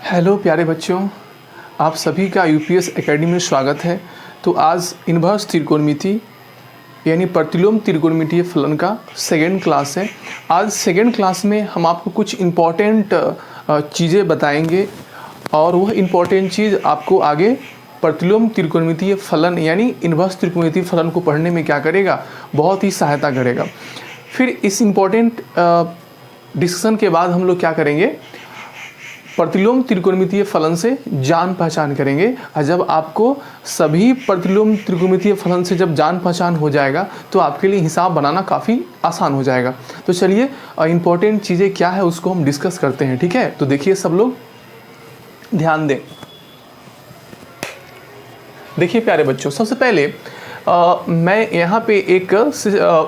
Hello प्यारे बच्चों, आप सभी का यूपीएस एकेडमी में स्वागत है। तो आज इनवर्स त्रिकोणमिति यानी प्रतिलोम त्रिकोणमितीय फलन का सेकेंड क्लास है। आज सेकेंड क्लास में हम आपको कुछ इम्पॉर्टेंट चीज़ें बताएंगे और वह इम्पॉर्टेंट चीज़ आपको आगे प्रतिलोम त्रिकोणमितीय फलन यानी इनवर्स त्रिकोणमितीय फलन को पढ़ने में क्या करेगा, बहुत ही सहायता करेगा। फिर इस इम्पॉर्टेंट डिस्कशन के बाद हम लोग क्या करेंगे, प्रतिलोम त्रिकोणमितीय फलन से जान पहचान करेंगे। और जब आपको सभी प्रतिलोम त्रिकोणमितीय फलन से जब जान पहचान हो जाएगा तो आपके लिए हिसाब बनाना काफ़ी आसान हो जाएगा। तो चलिए इम्पोर्टेंट चीज़ें क्या है उसको हम डिस्कस करते हैं, ठीक है। तो देखिए सब लोग ध्यान दें। देखिए प्यारे बच्चों, सबसे पहले मैं यहाँ पे एक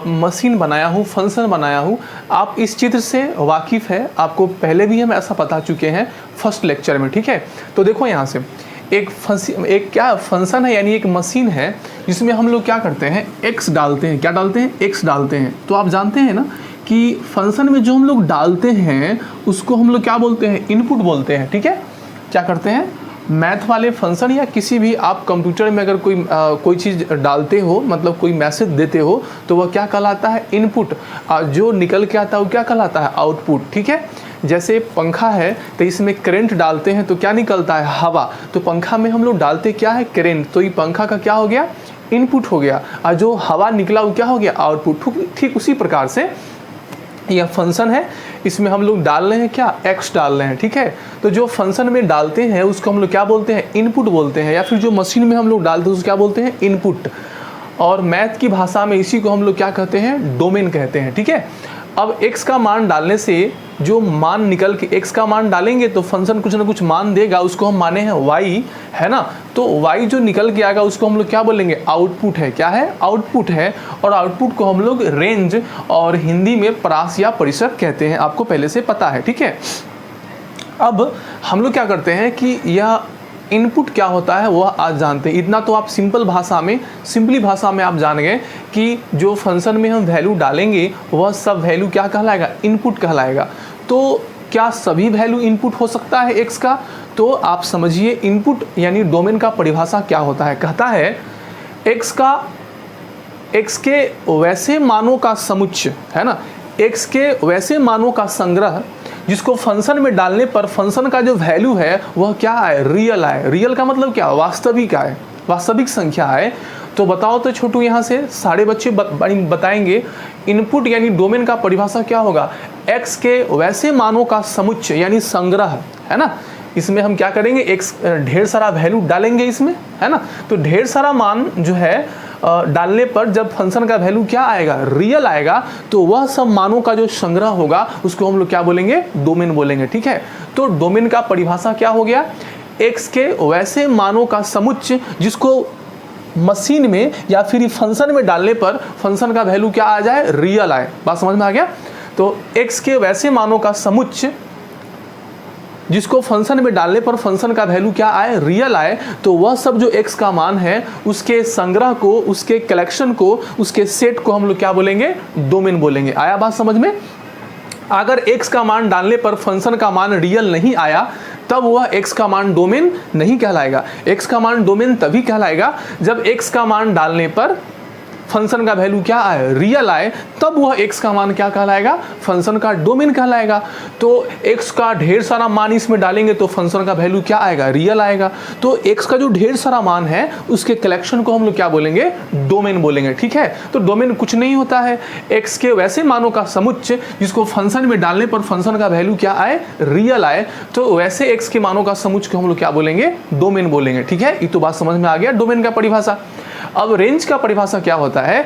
मशीन बनाया हूँ, फंक्शन बनाया हूँ। आप इस चित्र से वाकिफ़ है, आपको पहले भी हम ऐसा बता चुके हैं फर्स्ट लेक्चर में, ठीक है। तो देखो यहाँ से एक क्या फंक्शन है यानी एक मशीन है जिसमें हम लोग क्या करते हैं, एक्स डालते हैं। क्या डालते हैं? एक्स डालते हैं। तो आप जानते हैं ना कि फंक्शन में जो हम लोग डालते हैं उसको हम लोग क्या बोलते हैं, इनपुट बोलते हैं, ठीक है। क्या करते हैं, मैथ वाले फंक्शन या किसी भी आप कंप्यूटर में अगर कोई चीज़ डालते हो, मतलब कोई मैसेज देते हो, तो वह क्या कहलाता है, इनपुट। जो निकल के आता है वो क्या कहलाता है, आउटपुट, ठीक है। जैसे पंखा है तो इसमें करंट डालते हैं तो क्या निकलता है, हवा। तो पंखा में हम लोग डालते क्या है, करंट। तो ये पंखा का क्या हो गया, इनपुट हो गया। और जो हवा निकला वो क्या हो गया, आउटपुट। ठीक उसी प्रकार से यह फंक्शन है, इसमें हम लोग डाल रहे हैं क्या, एक्स डाल रहे हैं, ठीक है। तो जो फंक्शन में डालते हैं उसको हम लोग क्या बोलते हैं, इनपुट बोलते हैं। या फिर जो मशीन में हम लोग डालते हैं उसको क्या बोलते हैं, इनपुट। और मैथ की भाषा में इसी को हम लोग क्या कहते हैं, डोमेन कहते हैं, ठीक है। अब x का मान डालने से जो मान निकल के x का मान डालेंगे तो फंक्शन कुछ ना कुछ मान देगा, उसको हम माने हैं y, है ना। तो y जो निकल के आएगा उसको हम लोग क्या बोलेंगे, आउटपुट है। क्या है, आउटपुट है। और आउटपुट को हम लोग रेंज और हिंदी में परास या परिसर कहते हैं, आपको पहले से पता है, ठीक है। अब हम लोग क्या करते हैं कि यह इनपुट क्या होता है वह आज जानते हैं। इतना तो आप सिंपली भाषा में आप जान गए कि जो फंक्शन में हम वैल्यू डालेंगे वह सब वैल्यू क्या कहलाएगा, इनपुट कहलाएगा। तो क्या सभी वैल्यू इनपुट हो सकता है एक्स का? तो आप समझिए, इनपुट यानी डोमेन का परिभाषा क्या होता है, कहता है एक्स के वैसे मानों का समुच्चय, है ना, एक्स के वैसे मानों का संग्रह जिसको फंक्शन में डालने पर फंक्शन का जो वैल्यू है वह क्या आए, रियल आए। रियल का मतलब क्या, वास्तविक आए, वास्तविक संख्या आए। तो बताओ तो छोटू, यहाँ से सारे बच्चे बताएंगे इनपुट यानी डोमेन का परिभाषा क्या होगा, एक्स के वैसे मानों का समुच्चय यानी संग्रह, है ना। इसमें हम क्या करेंगे, एक्स ढेर सारा वैल्यू डालेंगे इसमें, है ना। तो ढेर सारा मान जो है डालने पर जब फंक्शन का वैल्यू क्या आएगा, रियल आएगा, तो वह सब मानों का जो संग्रह होगा उसको हम लोग क्या बोलेंगे, डोमेन बोलेंगे, ठीक है। तो डोमेन का परिभाषा क्या हो गया, एक्स के वैसे मानों का समुच्चय जिसको मशीन में या फिर फंक्शन में डालने पर फंक्शन का वैल्यू क्या आ जाए, रियल आए। बात समझ में आ गया। तो एक्स के वैसे मानों का समुच्चय जिसको फंक्शन में डालने पर फंक्शन का वैल्यू क्या आए, रियल आए, तो वह सब जो x का मान है उसके संग्रह को, उसके कलेक्शन को, उसके सेट को हम लोग क्या बोलेंगे, डोमेन बोलेंगे। आया बात समझ में? अगर x का मान डालने पर फंक्शन का मान रियल नहीं आया तब वह x का मान डोमेन नहीं कहलाएगा। x का मान डोमेन तभी कहलाएगा जब x का मान डालने पर फंक्शन का वैल्यू क्या आए, रियल आए, तब वह x का मान क्या कहलाएगा, फंक्शन का डोमेन कहलाएगा। तो x का ढेर सारा मान इसमें डालेंगे तो फंक्शन का वैल्यू क्या आएगा, रियल आएगा। तो x का जो ढेर सारा मान है उसके कलेक्शन को हम लोग क्या बोलेंगे, डोमेन बोलेंगे, ठीक है। तो डोमेन कुछ नहीं होता है, x के वैसे मानों का समुच्चय जिसको फंक्शन में डालने पर फंक्शन का वैल्यू क्या आए, रियल आए, तो वैसे x के मानों का समुच्चय को हम लोग क्या बोलेंगे, डोमेन बोलेंगे, ठीक है। ये तो बात समझ में आ गया डोमेन का परिभाषा। अब रेंज का परिभाषा क्या होता है,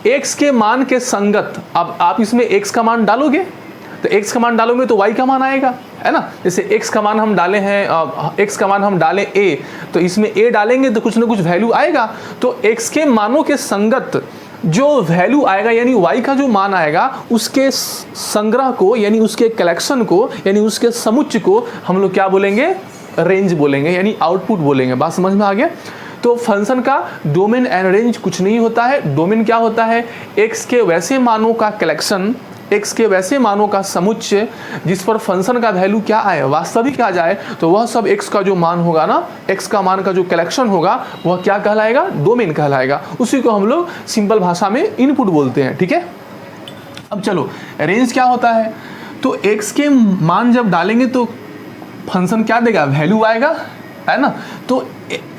x के मान के संगत। अब आप इसमें x का मान डालोगे तो x का मान डालोगे तो y का मान आएगा, है ना। जैसे x का मान हम डाले हैं, x का मान हम डालें a, तो इसमें a डालेंगे तो कुछ ना कुछ वैल्यू आएगा। तो x के मानों के संगत जो वैल्यू आएगा यानी y का जो मान आएगा उसके संग्रह को यानी उसके कलेक्शन को यानी उसके समुच्चय को हम लोग क्या बोलेंगे, रेंज बोलेंगे यानी आउटपुट बोलेंगे। बात समझ में आ गया। तो फंक्शन का डोमेन एंड रेंज कुछ नहीं होता है। डोमेन क्या होता है, एक्स के वैसे मानों का कलेक्शन x के वैसे मानों का समुच्चय जिस पर फंक्शन का वैल्यू क्या आए, वास्तविक आ जाए, तो वह सब x का जो मान होगा ना, x का मान का जो कलेक्शन होगा वह क्या कहलाएगा, डोमेन कहलाएगा। उसी को हम लोग सिंपल भाषा में इनपुट बोलते हैं, ठीक है। अब चलो रेंज क्या होता है, तो x के मान जब डालेंगे तो फंक्शन क्या देगा, वैल्यू आएगा, है ना। तो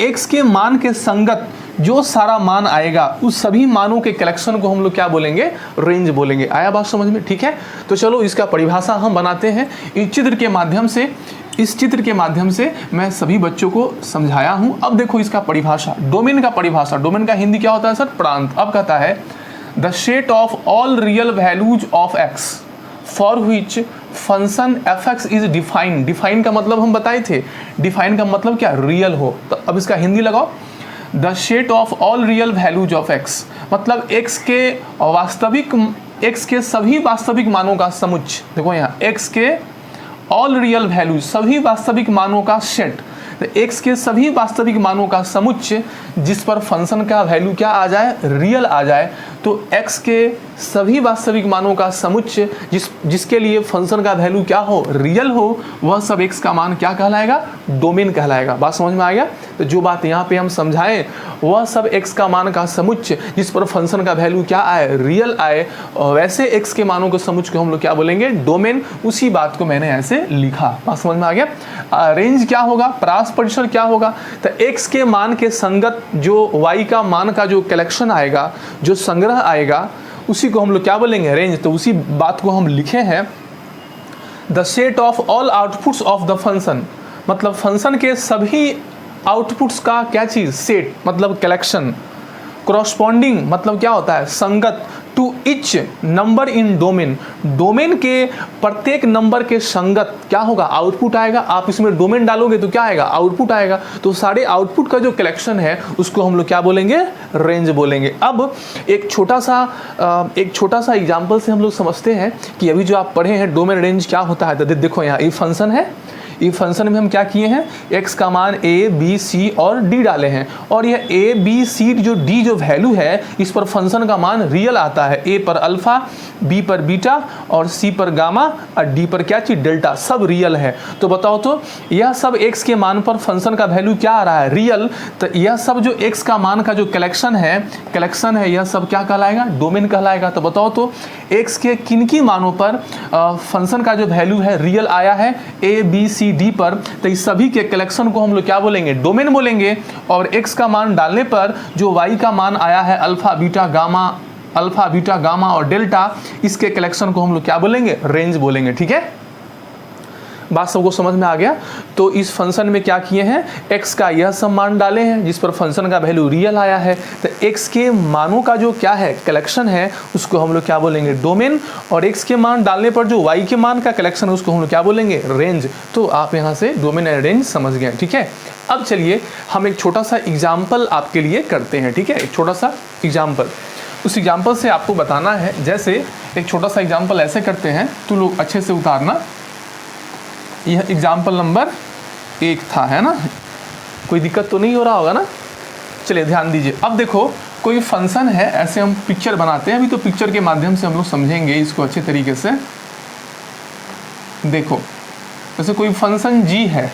x के मान के संगत जो सारा मान आएगा उस सभी मानों के कलेक्शन को हम लोग क्या बोलेंगे, रेंज बोलेंगे। आया बात समझ में, ठीक है। तो चलो इसका परिभाषा हम बनाते हैं इस चित्र के माध्यम से। इस चित्र के माध्यम से मैं सभी बच्चों को समझाया हूं। अब देखो इसका परिभाषा, डोमेन का परिभाषा। डोमेन का हिंदी क्या होता है सर, प्रांत। अब कहता है the set of all real values of x for which function fx is define. Define का मतलब हम बताए थे, डिफाइन का मतलब क्या, रियल हो। तो अब इसका हिंदी लगाओ, the set of all real values of x, मतलब x के वास्तविक, x के सभी वास्तविक मानों का समुच्चय। देखो यहाँ x के ऑल रियल वैल्यूज, सभी वास्तविक मानों का सेट, तो x के सभी वास्तविक मानों का समुच्चय जिस पर फंक्शन का वैल्यू क्या आ जाए, रियल आ जाए। तो x के सभी वास्तविक मानों का समुच्चय जिसके लिए फंक्शन का वैल्यू क्या हो, रियल हो, वह सब x का मान क्या कहलाएगा, डोमेन कहलाएगा। बात समझ में आ गया। तो जो बात यहाँ पे हम समझाएं वह सब x का मान का समुच्चय जिस पर फंक्शन का वैल्यू क्या आए, रियल आए, वैसे x के मानों के समुच्चय को हम लोग क्या बोलेंगे, डोमेन। उसी बात को मैंने ऐसे लिखा। बात समझ में आ गया। रेंज क्या होगा, परास परिसर क्या होगा, तो x के मान के संगत जो y का मान का जो कलेक्शन आएगा, जो संग्रह आएगा, उसी को हम लोग क्या बोलेंगे, रेंज। तो उसी बात को हम लिखे हैं the set of all outputs of the function, मतलब फंक्शन के सभी आउटपुट्स का क्या चीज, सेट मतलब कलेक्शन। कॉरस्पॉन्डिंग मतलब क्या होता है, संगत, to each number in domain, domain के प्रत्येक नंबर के संगत क्या होगा, आउटपुट आएगा। आप इसमें डोमेन डालोगे तो क्या आएगा, आउटपुट आएगा। तो सारे आउटपुट का जो कलेक्शन है उसको हम लोग क्या बोलेंगे, रेंज बोलेंगे। अब एक छोटा सा एग्जांपल से हम लोग समझते हैं कि अभी जो आप पढ़े हैं डोमेन रेंज क्या होता है। तो देखो यहाँ ये फंक्शन है, ये फंक्शन में हम क्या किए हैं, x का मान a, b, c और d डाले हैं, और यह a, b, c जो d जो वैल्यू है इस पर फंक्शन का मान रियल आता है। a पर अल्फा, b पर बीटा और c पर गामा और d पर क्या चीज, डेल्टा, सब रियल है। तो बताओ तो यह सब x के मान पर फंक्शन का वैल्यू क्या आ रहा है, रियल। तो यह सब जो x का मान का जो कलेक्शन है यह सब क्या कहलाएगा, डोमेन कहलाएगा। तो बताओ तो x के किन मानों पर फंक्शन का जो वैल्यू है रियल आया है, a, b, c, d पर, तो इस सभी के कलेक्शन को हम लोग क्या बोलेंगे, डोमेन बोलेंगे। और x का मान डालने पर जो y का मान आया है अल्फा बीटा गामा और डेल्टा, इसके कलेक्शन को हम लोग क्या बोलेंगे, रेंज बोलेंगे। ठीक है, बात सबको समझ में आ गया। तो इस फंक्शन में क्या किए हैं, x का यह सब मान डाले हैं जिस पर फंक्शन का वैल्यू रियल आया है। तो x के मानों का जो क्या है, कलेक्शन है, उसको हम लोग क्या बोलेंगे, डोमेन। और x के मान डालने पर जो y के मान का कलेक्शन है उसको हम लोग क्या बोलेंगे, रेंज। तो आप यहाँ से डोमेन एंड रेंज समझ गए। ठीक है, अब चलिए हम एक छोटा सा एग्जाम्पल आपके लिए करते हैं। ठीक है, एक छोटा सा एग्जाम्पल, उस एग्जाम्पल से आपको बताना है। जैसे एक छोटा सा एग्जाम्पल ऐसे करते हैं, तो लोग अच्छे से उतारना। यह एग्जाम्पल नंबर 1 था, है ना, कोई दिक्कत तो नहीं हो रहा होगा ना। चलिए ध्यान दीजिए। अब देखो कोई फंक्शन है, ऐसे हम पिक्चर बनाते हैं। अभी तो पिक्चर के माध्यम से हम लोग समझेंगे इसको अच्छे तरीके से। देखो जैसे कोई फंक्शन g है,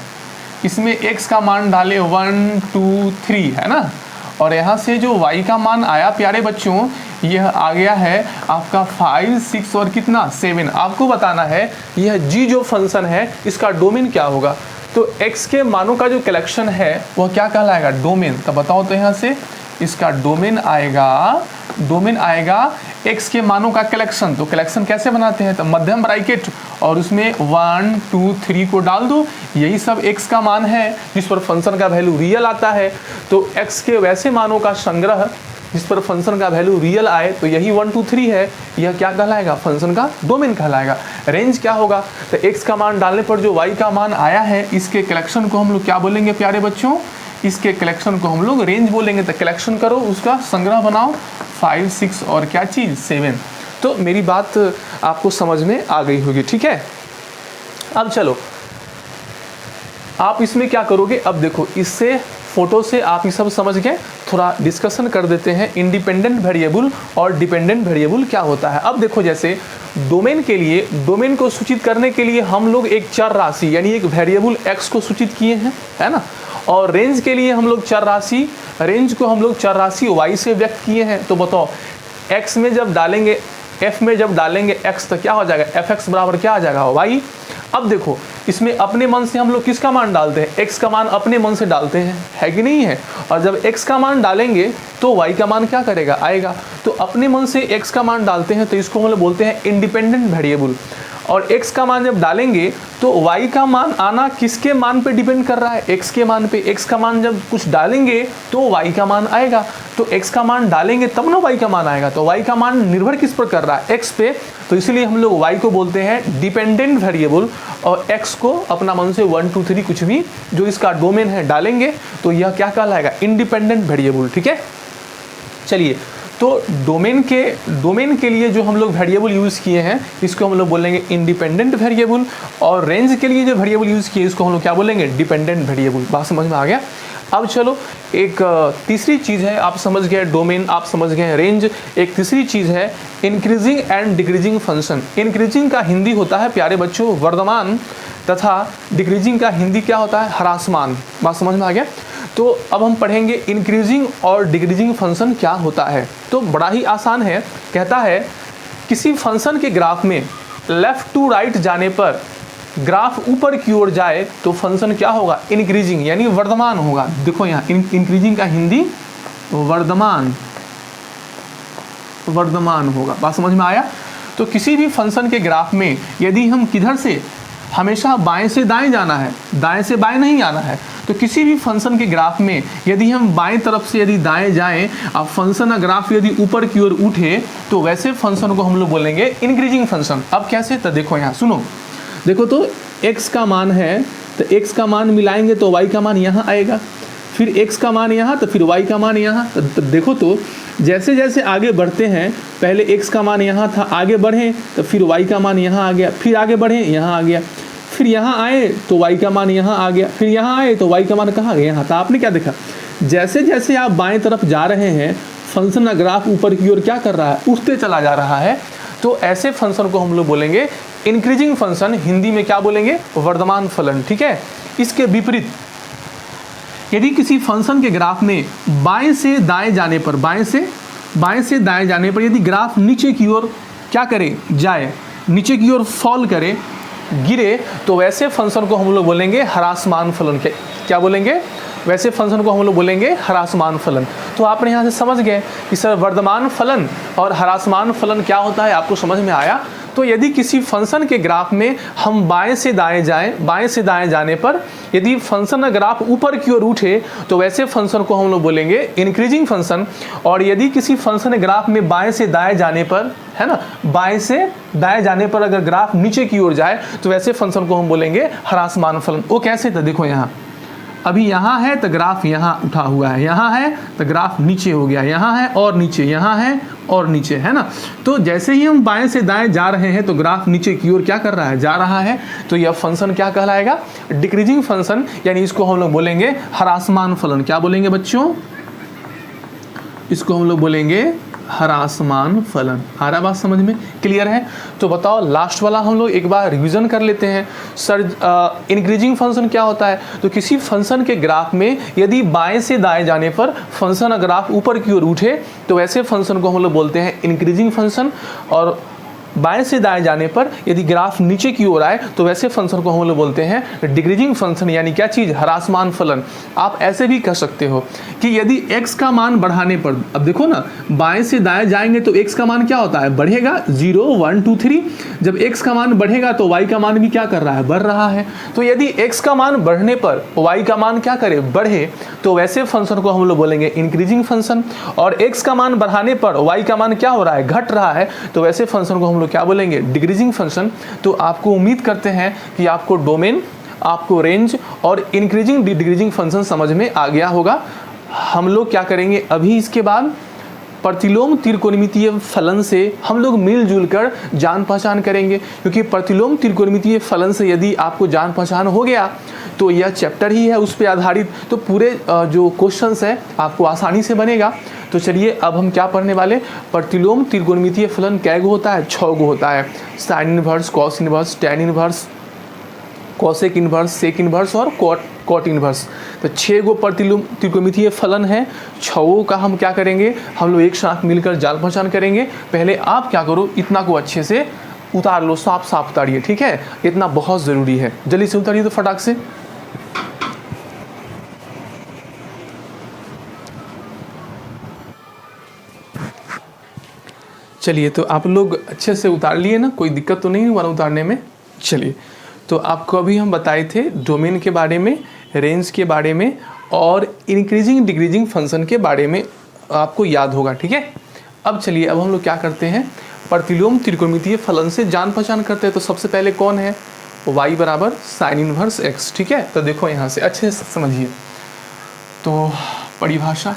इसमें x का मान डाले 1 2 3, है ना, और यहाँ से जो y का मान आया प्यारे बच्चों, यह आ गया है आपका 5 6 और कितना 7। आपको बताना है यह g जो फंक्शन है इसका डोमेन क्या होगा। तो x के मानों का जो कलेक्शन है वह क्या कहलाएगा, डोमेन। तो बताओ तो यहाँ से इसका डोमेन आएगा x के मानों का कलेक्शन। तो कलेक्शन कैसे बनाते हैं, तो मध्यम ब्रैकेट और उसमें 1 2 3 को डाल दो। यही सब x का मान है जिस पर फंक्शन का वैल्यू रियल आता है। तो x के वैसे मानों का संग्रह जिस पर फंक्शन का वैल्यू रियल आए, तो यही 1 2 3 है, यह क्या कहलाएगा, फंक्शन का डोमेन कहलाएगा। रेंज क्या होगा, तो x का मान डालने पर जो y का मान आया है इसके कलेक्शन को हम लोग क्या बोलेंगे प्यारे बच्चों, इसके कलेक्शन को हम लोग रेंज बोलेंगे। तो कलेक्शन करो, उसका संग्रह बनाओ, 5 6 और क्या चीज़ 7। तो मेरी बात आपको समझ में आ गई होगी। ठीक है, अब चलो आप इसमें क्या करोगे। अब देखो इससे फोटो से आप ये सब समझ गए। थोड़ा डिस्कशन कर देते हैं इंडिपेंडेंट वेरिएबल और डिपेंडेंट वेरिएबल क्या होता है। अब देखो, जैसे डोमेन के लिए, डोमेन को सूचित करने के लिए हम लोग एक चर राशि यानी एक वेरिएबल x को सूचित किए हैं, है ना। और रेंज के लिए हम लोग चर राशि, रेंज को हम लोग चर राशि y से व्यक्त किए हैं। तो बताओ x में जब डालेंगे, f में जब डालेंगे x तो क्या हो जाएगा, fx बराबर क्या आ जाएगा, y। अब देखो, इसमें अपने मन से हम लोग किसका मान डालते हैं, x का मान अपने मन से डालते हैं, है कि नहीं है। और जब x का मान डालेंगे तो y का मान क्या करेगा, आएगा। तो अपने मन से x का मान डालते हैं तो इसको हम लोग बोलते हैं इंडिपेंडेंट वेरिएबल। और x का मान जब डालेंगे तो y का मान आना किसके मान पे डिपेंड कर रहा है, x के मान पे। x का मान जब कुछ डालेंगे तो y का मान आएगा, तो x का मान डालेंगे तब ना y का मान आएगा। तो y का मान निर्भर किस पर कर रहा है, x पे। तो इसलिए हम लोग y को बोलते हैं डिपेंडेंट वेरिएबल और x को अपना मन से 1 2 3 कुछ भी जो इसका डोमेन है डालेंगे तो यह क्या कहलाएगा, इंडिपेंडेंट वेरिएबल। ठीक है, चलिए। तो डोमेन के लिए जो हम लोग वेरिएबल यूज़ किए हैं इसको हम लोग बोलेंगे इंडिपेंडेंट वेरिएबल, और रेंज के लिए जो वेरिएबल यूज़ किए इसको हम लोग क्या बोलेंगे, डिपेंडेंट वेरिएबल। बात समझ में आ गया। अब चलो, एक तीसरी चीज़ है, आप समझ गए डोमेन, आप समझ गए रेंज। एक तीसरी चीज़ है increasing and decreasing function. Increasing का हिंदी होता है प्यारे बच्चों वर्धमान, तथा डिक्रीजिंग का हिंदी क्या होता है, ह्रासमान। बात समझ में आ गया। तो अब हम पढ़ेंगे इंक्रीजिंग और डिक्रीजिंग फंक्शन क्या होता है। तो बड़ा ही आसान है, कहता है किसी फंक्शन के ग्राफ में लेफ्ट टू राइट जाने पर ग्राफ ऊपर की ओर जाए तो फंक्शन क्या होगा, इंक्रीजिंग यानी वर्धमान होगा। देखो यहाँ इंक्रीजिंग का हिंदी वर्धमान, वर्धमान होगा। बात समझ में आया। तो किसी भी फंक्शन के ग्राफ में यदि हम किधर से, हमेशा बाएं से दाएं जाना है, दाएं से बाएं नहीं आना है। तो किसी भी फंक्शन के ग्राफ में यदि हम बाएं तरफ से यदि दाएं जाएं, अब फंक्शन का ग्राफ यदि ऊपर की ओर उठे तो वैसे फंक्शन को हम लोग बोलेंगे इंक्रीजिंग फंक्शन। अब कैसे, तो देखो यहाँ सुनो, देखो तो x का मान है तो x का मान मिलाएंगे तो y का मान यहाँ आएगा, फिर x का मान यहाँ तो फिर y का मान यहाँ। तो देखो तो जैसे जैसे आगे बढ़ते हैं, पहले x का मान यहाँ था, आगे बढ़े तो फिर y का मान यहाँ आ गया, फिर आगे बढ़े यहाँ आ गया, फिर यहाँ आए तो y का मान यहाँ आ गया, फिर यहाँ आए तो y का मान कहाँ गया, यहाँ। तो आपने क्या देखा, जैसे जैसे आप बाएं तरफ जा रहे हैं फंक्शन का ग्राफ ऊपर की ओर क्या कर रहा है, उठते चला जा रहा है। तो ऐसे फंक्शन को हम लोग बोलेंगे इंक्रीजिंग फंक्शन, हिंदी में क्या बोलेंगे, वर्धमान फलन। ठीक है। इसके विपरीत यदि किसी फंक्शन के ग्राफ में बाएं से दाएं जाने पर, बाएं से दाएं जाने पर यदि ग्राफ नीचे की ओर क्या करे, जाए, नीचे की ओर फॉल करे, गिरे, तो वैसे फंक्शन को हम लोग बोलेंगे ह्रासमान फलन। क्या बोलेंगे, वैसे फंक्शन को हम लोग बोलेंगे ह्रासमान फलन। तो आपने यहाँ से समझ गए कि सर वर्धमान फलन और ह्रासमान फलन क्या होता है, आपको समझ में आया। तो यदि किसी फंक्शन के ग्राफ में हम बाएं से दाएं जाएं, बाएं से दाएं जाने पर यदि फंक्शन का ग्राफ ऊपर की ओर उठे तो वैसे फंक्शन को हम लोग बोलेंगे इंक्रीजिंग फंक्शन। और यदि किसी फंक्शन ग्राफ में बाएं से दाएं जाने पर, है ना, बाएं से दाएं जाने पर अगर ग्राफ नीचे की ओर जाए तो वैसे फंक्शन को हम बोलेंगे ह्रासमान फलन। वो कैसे, तो देखो यहाँ अभी यहाँ है तो ग्राफ यहाँ उठा हुआ है, यहाँ है तो ग्राफ नीचे हो गया, यहाँ है और नीचे, यहाँ है और नीचे, है ना। तो जैसे ही हम बाएं से दाएं जा रहे हैं तो ग्राफ नीचे की ओर क्या कर रहा है, जा रहा है। तो यह फंक्शन क्या कहलाएगा, डिक्रीजिंग फंक्शन, यानी इसको हम लोग बोलेंगे ह्रासमान फलन। क्या बोलेंगे बच्चों, इसको हम लोग बोलेंगे ह्रासमान फलन। आ रहा बात समझ में, क्लियर है। तो बताओ लास्ट वाला हम लोग एक बार रिवीजन कर लेते हैं। सर इंक्रीजिंग फंक्शन क्या होता है, तो किसी फंक्शन के ग्राफ में यदि बाएं से दाएं जाने पर फंक्शन का ग्राफ ऊपर की ओर उठे तो वैसे फंक्शन को हम लोग बोलते हैं इंक्रीजिंग फंक्शन। और बाएं से दाएं जाने पर यदि ग्राफ नीचे की ओर आए तो वैसे फंक्शन को हम लोग बोलते हैं डिक्रीजिंग फंक्शन, यानी क्या चीज़, ह्रासमान फलन। आप ऐसे भी कह सकते हो कि यदि x का मान बढ़ाने पर, अब देखो ना बाएं से दाएं जाएंगे तो x का मान क्या होता है, बढ़ेगा, 0 1 2 3। जब x का मान बढ़ेगा तो y का मान भी क्या कर रहा है, बढ़ रहा है। तो यदि x का मान बढ़ने पर y का मान क्या करे, बढ़े, तो वैसे फंक्शन को हम लोग बोलेंगे इंक्रीजिंग फंक्शन। और x का मान बढ़ाने पर y का मान क्या हो रहा है, घट रहा है, तो वैसे फंक्शन को हम लोग क्या बोलेंगे, डिक्रीजिंग फंक्शन। तो आपको उम्मीद करते हैं कि आपको डोमेन, आपको रेंज और इंक्रीजिंग डिक्रीजिंग फंक्शन समझ में आ गया होगा। हम लोग क्या करेंगे अभी, इसके बाद प्रतिलोम त्रिकोणमितीय फलन से हम लोग मिलजुल कर जान पहचान करेंगे, क्योंकि प्रतिलोम त्रिकोणमितीय फलन से यदि आपको जान पहचान हो गया तो यह चैप्टर ही है उस पर आधारित, तो पूरे जो क्वेश्चंस है आपको आसानी से बनेगा। तो चलिए अब हम क्या पढ़ने वाले, प्रतिलोम त्रिकोणमितीय फलन कै गो होता है, 6 गो होता है। Sine inverse, cos inverse, tan inverse, cosec inverse, sec inverse और कॉट इनवर्स। तो 6 गो प्रतिलोम त्रिकोणमितीय फलन है, 6 का हम क्या करेंगे, हम लोग एक साथ मिलकर जान पहचान करेंगे। पहले आप क्या करो, इतना को अच्छे से उतार लो, साफ साफ उतारिए, ठीक है, इतना बहुत ज़रूरी है। जल्दी से उतारिए तो फटाक से। चलिए तो आप लोग अच्छे से उतार लिए ना, कोई दिक्कत तो नहीं हुआ ना उतारने में। चलिए तो आपको अभी हम बताए थे डोमेन के बारे में, रेंज के बारे में और इंक्रीजिंग डिक्रीजिंग फंक्शन के बारे में आपको याद होगा, ठीक है। अब चलिए अब हम लोग क्या करते हैं, प्रतिलोम त्रिकोणमितीय फलन से जान पहचान करते हैं। तो सबसे पहले कौन है, y बराबर साइन इनवर्स x, ठीक है। तो देखो यहाँ से अच्छे से समझिए, तो परिभाषा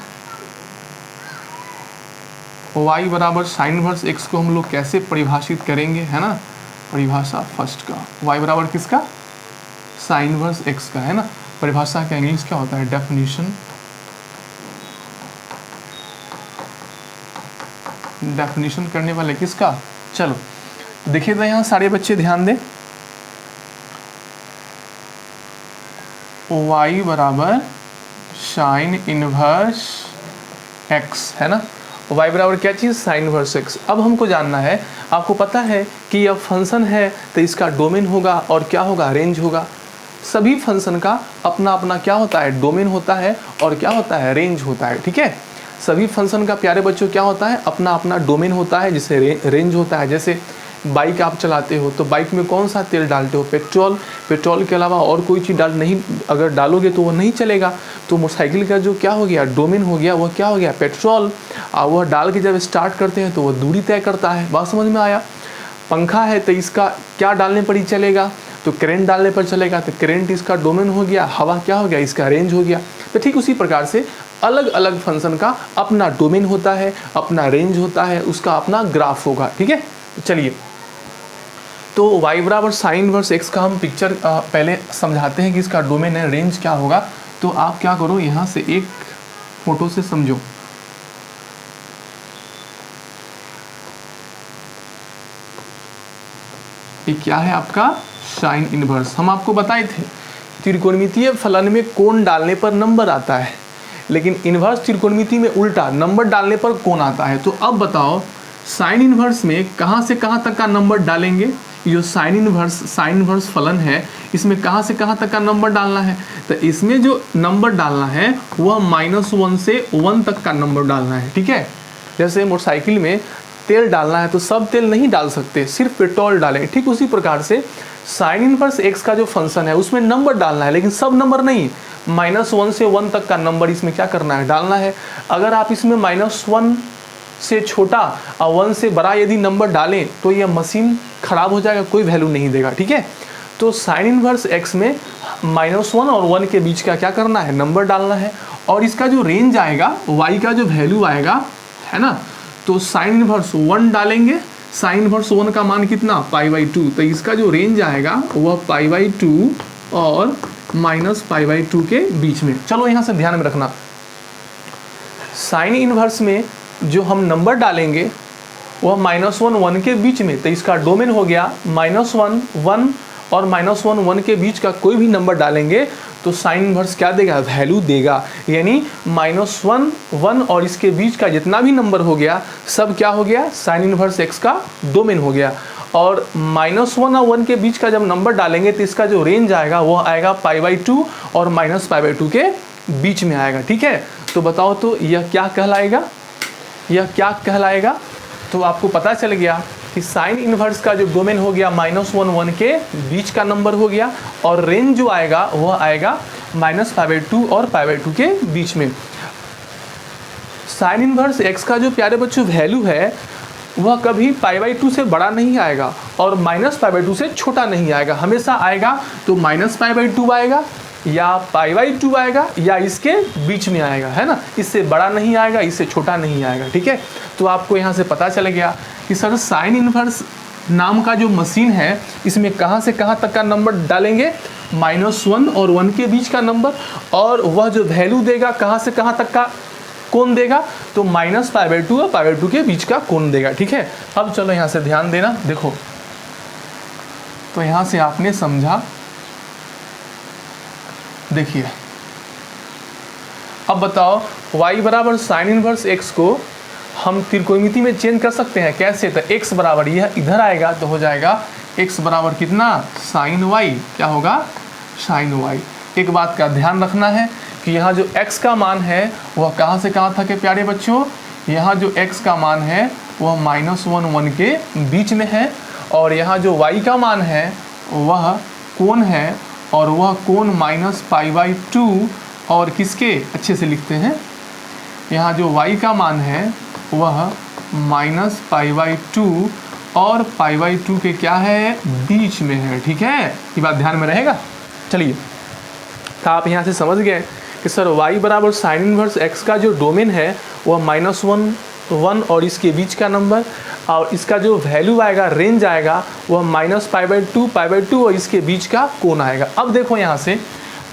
y बराबर साइन इनवर्स x को हम लोग कैसे परिभाषित करेंगे, है ना। परिभाषा फर्स्ट का y बराबर किसका, साइन इनवर्स x का, है ना। परिभाषा का इंग्लिश क्या होता है, डेफिनेशन। डेफिनेशन करने वाले किसका, चलो देखिए तो यहाँ सारे बच्चे ध्यान दें, y बराबर साइन इनवर्स x, है ना। y बराबर क्या चीज़, साइन इनवर्स x। अब हमको जानना है, आपको पता है कि यह फंक्शन है तो इसका डोमेन होगा और क्या होगा, रेंज होगा। सभी फंक्शन का अपना अपना क्या होता है, डोमेन होता है और क्या होता है, रेंज होता है, ठीक है। सभी फंक्शन का प्यारे बच्चों क्या होता है, अपना अपना डोमेन होता है, जिसे रेंज होता है। जैसे बाइक आप चलाते हो तो बाइक में कौन सा तेल डालते हो, पेट्रोल। पेट्रोल के अलावा और कोई चीज़ अगर डालोगे तो वो नहीं चलेगा। तो मोटरसाइकिल का जो क्या हो गया, डोमेन हो गया, वह क्या हो गया, पेट्रोल। और वह डाल के जब स्टार्ट करते हैं तो वह दूरी तय करता है। बात समझ में आया। पंखा है तो इसका क्या डालने पर ही चलेगा, तो करंट डालने पर चलेगा, तो करंट इसका डोमेन हो गया। हवा क्या हो गया, इसका रेंज हो गया। तो ठीक उसी प्रकार से अलग अलग फंक्शन का अपना डोमेन होता है, अपना रेंज होता है, उसका अपना ग्राफ होगा, ठीक है। चलिए तो y बराबर साइन इनवर्स x का हम पिक्चर पहले समझाते हैं कि इसका डोमेन है, रेंज क्या होगा। तो आप क्या करो, यहाँ से एक फोटो से समझो। ये क्या है आपका साइन इनवर्स। हम आपको बताए थे त्रिकोणमितीय फलन में कोण डालने पर नंबर आता है, लेकिन इनवर्स त्रिकोणमिति में उल्टा, नंबर डालने पर कोण आता है। तो अब बताओ साइन इनवर्स में कहाँ से कहाँ तक का नंबर डालेंगे। जो साइन इनवर्स फलन है, इसमें कहाँ से कहाँ तक का नंबर डालना है। तो इसमें जो नंबर डालना है वह -1 से 1 तक का नंबर डालना है, ठीक है। जैसे मोटरसाइकिल में तेल डालना है तो सब तेल नहीं डाल सकते, सिर्फ पेट्रोल डालें। ठीक उसी प्रकार से साइन इनवर्स x का जो फंक्शन है उसमें नंबर डालना है, लेकिन सब नंबर नहीं, -1 से 1 तक का नंबर इसमें क्या करना है, डालना है। अगर आप इसमें -1 से छोटा और 1 से बड़ा यदि नंबर डालें तो यह मशीन खराब हो जाएगा, कोई वैल्यू नहीं देगा, ठीक है। तो साइन इनवर्स x में -1 और 1 के बीच का क्या करना है, नंबर डालना है। और इसका जो रेंज आएगा, y का जो वैल्यू आएगा, है ना, तो साइन इनवर्स 1 डालेंगे। साइन इनवर्स 1 का मान कितना, π/2। तो इसका जो रेंज आएगा वह π/2 और -π/2 के बीच में। चलो यहाँ से ध्यान में रखना, साइन इनवर्स में जो हम नंबर डालेंगे वह -1 1 के बीच में, तो इसका डोमेन हो गया -1 1 और -1 1 के बीच का कोई भी नंबर डालेंगे तो साइन इनवर्स क्या देगा, वैल्यू देगा। यानी -1 1 और इसके बीच का जितना भी नंबर हो गया सब क्या हो गया, साइन इनवर्स x का डोमेन हो गया। और -1 और 1 के बीच का जब नंबर डालेंगे तो इसका जो रेंज आएगा वह आएगा π/2 और -π/2 के बीच में आएगा, ठीक है। तो बताओ तो यह क्या कहलाएगा, यह क्या कहलाएगा। तो आपको पता चल गया कि साइन इनवर्स का जो डोमेन हो गया -1 1 के बीच का नंबर हो गया, और रेंज जो आएगा वह आएगा -π/2 और π/2 के बीच में। साइन इनवर्स x का जो प्यारे बच्चों वैल्यू है वह कभी π/2 से बड़ा नहीं आएगा और -π/2 से छोटा नहीं आएगा, हमेशा आएगा तो -π/2 आएगा या π/2 आएगा या इसके बीच में आएगा, है ना। इससे बड़ा नहीं आएगा, इससे छोटा नहीं आएगा, ठीक है। तो आपको यहाँ से पता चल गया कि सर साइन इनवर्स नाम का जो मशीन है इसमें कहाँ से कहाँ तक का नंबर डालेंगे, -1 और 1 के बीच का नंबर, और वह जो वैल्यू देगा कहाँ से कहाँ तक का कोण देगा, तो -π/2 और π/2 के बीच का कोण देगा, ठीक है। अब चलो यहाँ से ध्यान देना, देखो तो यहाँ से आपने समझा, देखिए अब बताओ y बराबर साइन इनवर्स x को हम त्रिकोणमिति में चेंज कर सकते हैं, कैसे, तो x बराबर यह इधर आएगा तो हो जाएगा x बराबर कितना, साइन y, क्या होगा, साइन y। एक बात का ध्यान रखना है कि यहाँ जो x का मान है वह कहाँ से कहाँ तक है प्यारे बच्चों, यहाँ जो x का मान है वह -1 1 के बीच में है, और यहाँ जो y का मान है वह कोण है, और वह कोण -π/2 और किसके, अच्छे से लिखते हैं, यहाँ जो y का मान है वह -π/2 और π/2 के क्या है, बीच में है, ठीक है। ये बात ध्यान में रहेगा। चलिए तो आप यहाँ से समझ गए कि सर y बराबर साइन इनवर्स x का जो डोमेन है वह -1 1 और इसके बीच का नंबर, और इसका जो वैल्यू आएगा, रेंज आएगा, वह -π/2 और इसके बीच का कोण आएगा। अब देखो यहाँ से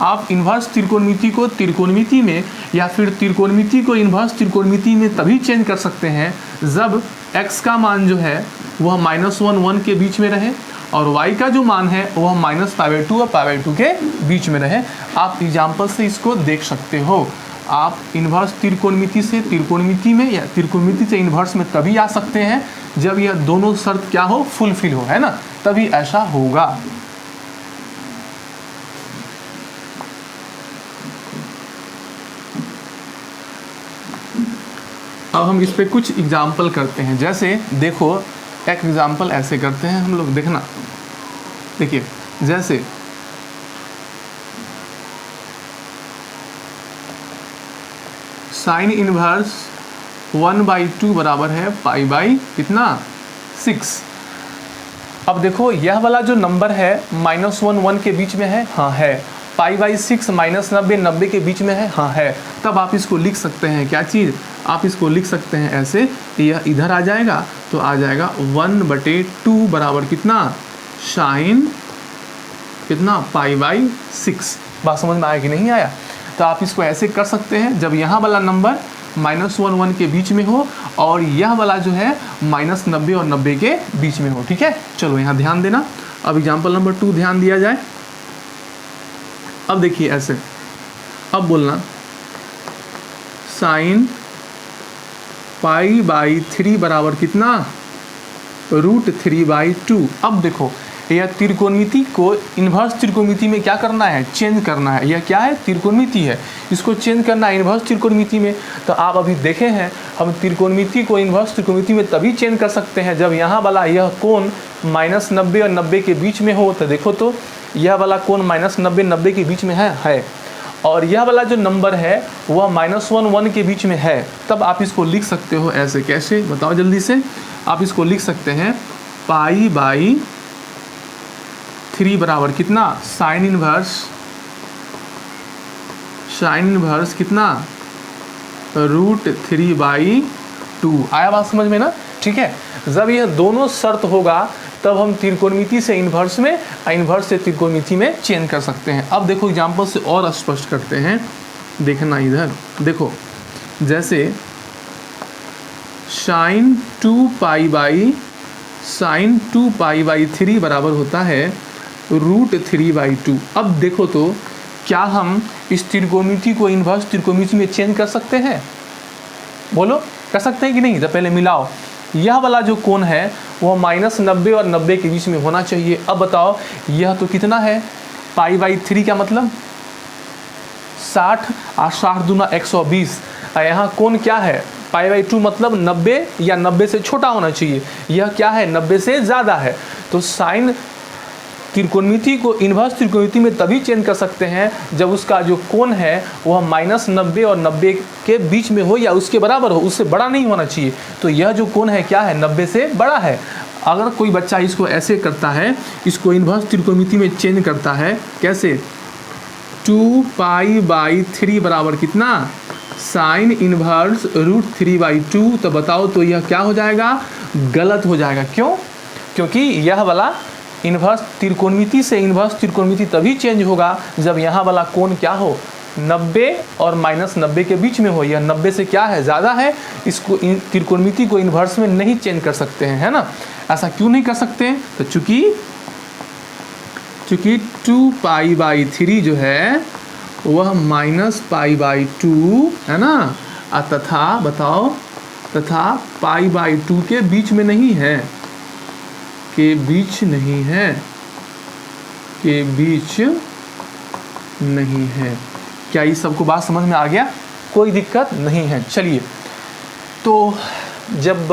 आप इन्वर्स त्रिकोणमिति को त्रिकोणमिति में या फिर त्रिकोणमिति को इन्वर्स त्रिकोणमिति में तभी चेंज कर सकते हैं जब x का मान जो है वह -1 1 के बीच में रहे, और y का जो मान है वह -π/2 और π/2 के बीच में रहे। आप एग्जाम्पल से इसको देख सकते हो। आप इन्वर्स त्रिकोणमिति से त्रिकोणमिति में या त्रिकोणमिति से इन्वर्स में तभी आ सकते हैं जब यह दोनों शर्त क्या हो, फुलफिल हो, है ना, तभी ऐसा होगा। अब हम इस पे कुछ एग्जाम्पल करते हैं, जैसे देखो एक एग्जाम्पल ऐसे करते हैं हम लोग, देखना, देखिए जैसे साइन इनवर्स 1/2 बराबर है कितना 6। अब देखो यह वाला जो नंबर है -1 1 के बीच में है, हाँ है, π/6 -90 90 के बीच में है, हाँ है। तब आप इसको लिख सकते हैं, क्या चीज़, आप इसको लिख सकते हैं ऐसे, यह इधर आ जाएगा तो आ जाएगा 1/2 बराबर कितना, साइन कितना π/6। बात समझ में आया कि नहीं आया। तो आप इसको ऐसे कर सकते हैं जब यहाँ वाला नंबर -1 1 के बीच में हो और यह वाला जो है -90 और 90 के बीच में हो, ठीक है। चलो यहाँ ध्यान देना। अब एग्जाम्पल नंबर 2 ध्यान दिया जाए। अब देखिए ऐसे, अब बोलना साइन π/3 बराबर कितना, √3/2। अब देखो यह त्रिकोणमिति को इन्वर्स त्रिकोणमिति में क्या करना है, चेंज करना है। यह क्या है, त्रिकोणमिति है, इसको चेंज करना है इन्वर्स त्रिकोणमिति में। तो आप अभी देखे हैं हम त्रिकोणमिति को इन्वर्स त्रिकोणमिति में तभी चेंज कर सकते हैं जब यहाँ वाला यह कोण -90 और 90 के बीच में हो। तो देखो तो यह वाला कोण -90 90 के बीच में है, और यह वाला जो नंबर है वह -1 1 के बीच में है। तब आप इसको लिख सकते हो ऐसे, कैसे बताओ जल्दी से। आप इसको लिख सकते हैं π/3 बराबर कितना, साइन इनवर्स कितना, √3/2। आया बात समझ में ना, ठीक है। जब यह दोनों शर्त होगा तब हम त्रिकोणमिति से इन्वर्स में, इन्वर्स से त्रिकोणमिति में चेंज कर सकते हैं। अब देखो एग्जाम्पल से और स्पष्ट करते हैं, देखना इधर देखो, जैसे साइन 2π/3 बराबर होता है √3/2। अब देखो तो क्या हम इस त्रिकोणमिति को इन्वर्स त्रिकोणमिति में चेंज कर सकते हैं, बोलो कर सकते हैं कि नहीं। तो पहले मिलाओ, यह वाला जो कोण है वो -90 और 90 के बीच में होना चाहिए। अब बताओ यह तो कितना है, π/3 का मतलब 60 और 60 दूना 120। यहाँ कोण क्या है, π/2 मतलब 90 या 90 से छोटा होना चाहिए। यह क्या है, 90 से ज़्यादा है। तो साइन त्रिकोणमिति को इन्वर्स त्रिकोणमिति में तभी चेंज कर सकते हैं जब उसका जो कोण है वह -90 और 90 के बीच में हो या उसके बराबर हो, उससे बड़ा नहीं होना चाहिए। तो यह जो कोण है क्या है, 90 से बड़ा है। अगर कोई बच्चा इसको ऐसे करता है, इसको इन्वर्स त्रिकोणमिति में चेंज करता है, कैसे, 2π/3 बराबर कितना, साइन इनवर्स √3/2। तो बताओ तो यह क्या हो जाएगा, गलत हो जाएगा। क्यों? क्योंकि यह वाला इनवर्स त्रिकोणमिति से इनवर्स त्रिकोणमिति तभी चेंज होगा जब यहाँ वाला कोण क्या हो, 90 और -90 के बीच में हो। यह 90 से क्या है, ज़्यादा है। इसको त्रिकोणमिति को इनवर्स में नहीं चेंज कर सकते हैं, है ना। ऐसा क्यों नहीं कर सकते हैं? तो चूंकि 2π/3 जो है वह -π/2 है ना, तथा बताओ, तथा π/2 के बीच में नहीं है, के बीच नहीं है, के बीच नहीं है। क्या ये सबको बात समझ में आ गया? कोई दिक्कत नहीं है। चलिए, तो जब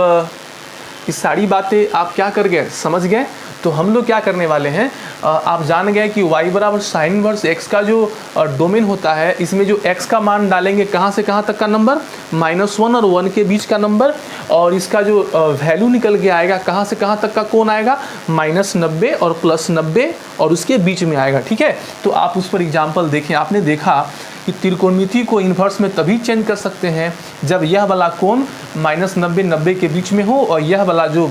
ये सारी बातें आप क्या कर गए, समझ गए, तो हम लोग क्या करने वाले हैं, आप जान गए कि y बराबर साइन इनवर्स x का जो डोमेन होता है, इसमें जो x का मान डालेंगे कहाँ से कहाँ तक का नंबर, -1 और 1 के बीच का नंबर, और इसका जो वैल्यू निकल के आएगा कहाँ से कहाँ तक का कोण आएगा, -90 और +90 और उसके बीच में आएगा। ठीक है, तो आप उस पर एग्जाम्पल देखें। आपने देखा कि त्रिकोणमिति को इन्वर्स में तभी चेंज कर सकते हैं जब यह वाला कोण -90 90 के बीच में हो और यह वाला जो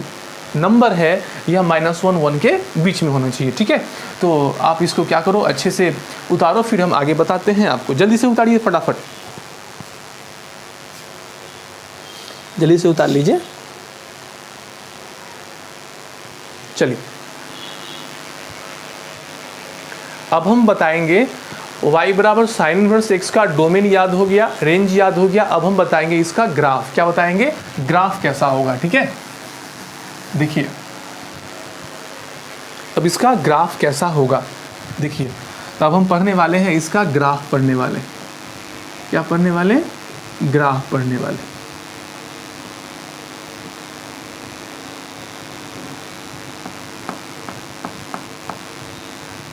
नंबर है यह -1 1 के बीच में होना चाहिए। ठीक है, तो आप इसको क्या करो, अच्छे से उतारो, फिर हम आगे बताते हैं आपको। जल्दी से उतारिए, फटाफट जल्दी से उतार लीजिए। चलिए, अब हम बताएंगे y बराबर साइन इनवर्स x का डोमेन याद हो गया, रेंज याद हो गया। अब हम बताएंगे इसका ग्राफ। क्या बताएंगे? ग्राफ कैसा होगा। ठीक है, देखिए अब इसका ग्राफ कैसा होगा, देखिए। तो अब हम पढ़ने वाले हैं इसका ग्राफ पढ़ने वाले। क्या पढ़ने वाले? ग्राफ पढ़ने वाले।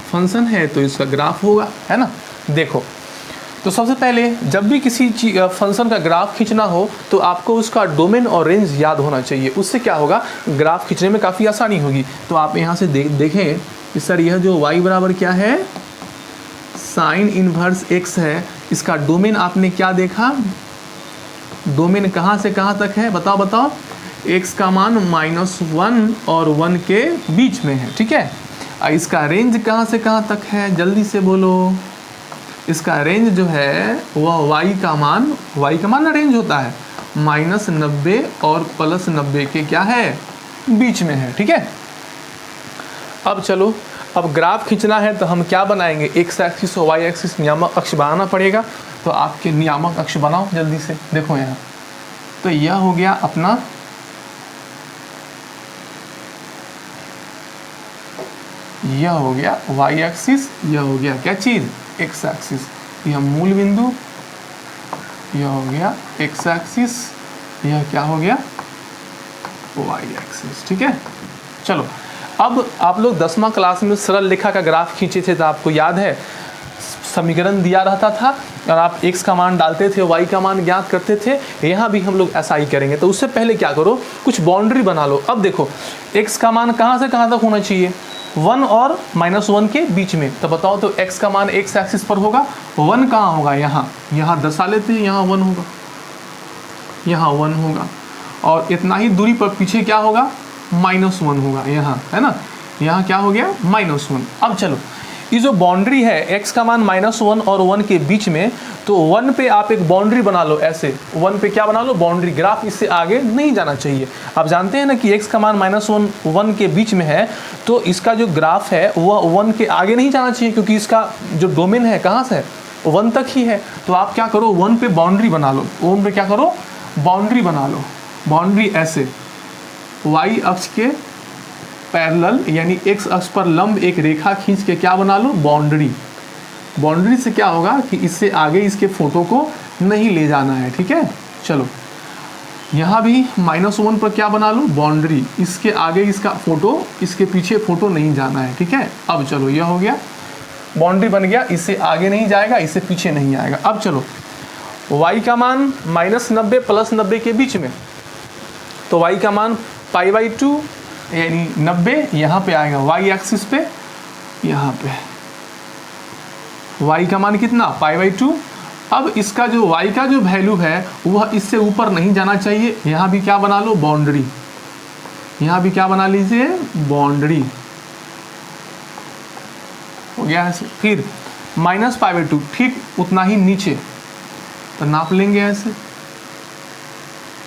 फंक्शन है तो इसका ग्राफ होगा, है ना। देखो, तो सबसे पहले जब भी किसी फंक्शन का ग्राफ खींचना हो तो आपको उसका डोमेन और रेंज याद होना चाहिए। उससे क्या होगा, ग्राफ खींचने में काफ़ी आसानी होगी। तो आप यहाँ से देखें कि सर यह जो y बराबर क्या है, साइन इनवर्स x है, इसका डोमेन आपने क्या देखा, डोमेन कहाँ से कहाँ तक है, बताओ बताओ। x का मान -1 और 1 के बीच में है। ठीक है, इसका रेंज कहाँ से कहाँ तक है, जल्दी से बोलो। इसका रेंज जो है वह y का मान ना रेंज होता है -90 और +90 के क्या है, बीच में है। ठीक है, अब चलो, अब ग्राफ खींचना है तो हम क्या बनाएंगे, x एक्सिस और y एक्सिस नियामक अक्ष बनाना पड़ेगा। तो आपके नियामक अक्ष बनाओ जल्दी से। देखो यहाँ, तो यह हो गया अपना यह हो गया y एक्सिस, यह हो गया क्या चीज़, x एक्सिस। यह मूल बिंदु, यह हो गया x एक्सिस, यह क्या हो गया, y एक्सिस। ठीक है, चलो अब आप लोग 10वां क्लास में सरल रेखा का ग्राफ खींचे थे तो आपको याद है समीकरण दिया रहता था और आप x का मान डालते थे, y का मान ज्ञात करते थे। यहाँ भी हम लोग ऐसा ही करेंगे। तो उससे पहले क्या करो, कुछ बाउंड्री बना लो। अब देखो x का मान कहाँ से कहाँ तक होना चाहिए, 1 और -1 के बीच में। तो बताओ तो x का मान x एक्सिस पर होगा, 1 कहाँ होगा, यहाँ दर्शा लेते हैं, यहाँ 1 होगा, यहाँ 1 होगा, और इतना ही दूरी पर पीछे क्या होगा, -1 होगा, यहाँ है ना, यहाँ क्या हो गया, -1। अब चलो, ये जो बाउंड्री है x का मान -1 और 1 के बीच में, तो 1 पे आप एक बाउंड्री बना लो। ऐसे 1 पे क्या बना लो, बाउंड्री। ग्राफ इससे आगे नहीं जाना चाहिए। आप जानते हैं ना कि x का मान -1 1 के बीच में है, तो इसका जो ग्राफ है वह 1 के आगे नहीं जाना चाहिए, क्योंकि इसका जो डोमेन है कहाँ से है, 1 तक ही है। तो आप क्या करो, 1 पे बाउंड्री बना लो। 1 पे क्या करो, बाउंड्री बना लो। बाउंड्री ऐसे y अक्ष के पैरेलल यानी x अक्ष पर लंब एक रेखा खींच के क्या बना लो, बाउंड्री। बाउंड्री से क्या होगा कि इससे आगे इसके फोटो को नहीं ले जाना है। ठीक है, चलो यहाँ भी -1 पर क्या बना लो, बाउंड्री। इसके आगे इसका फोटो, इसके पीछे फोटो नहीं जाना है। ठीक है, अब चलो यह हो गया, बाउंड्री बन गया, इससे आगे नहीं जाएगा, इससे पीछे नहीं आएगा। अब चलो y का मान -90 +90 के बीच में, तो y का मान π/2 यानी 90 यहाँ पे आएगा y एक्सिस पे, यहाँ पे y का मान कितना π/2। अब इसका जो y का जो वैल्यू है वह इससे ऊपर नहीं जाना चाहिए। यहाँ भी क्या बना लो, बाउंड्री। यहाँ भी क्या बना लीजिए, बाउंड्री हो गया ऐसे। फिर -π/2 ठीक उतना ही नीचे, तो नाप लेंगे ऐसे,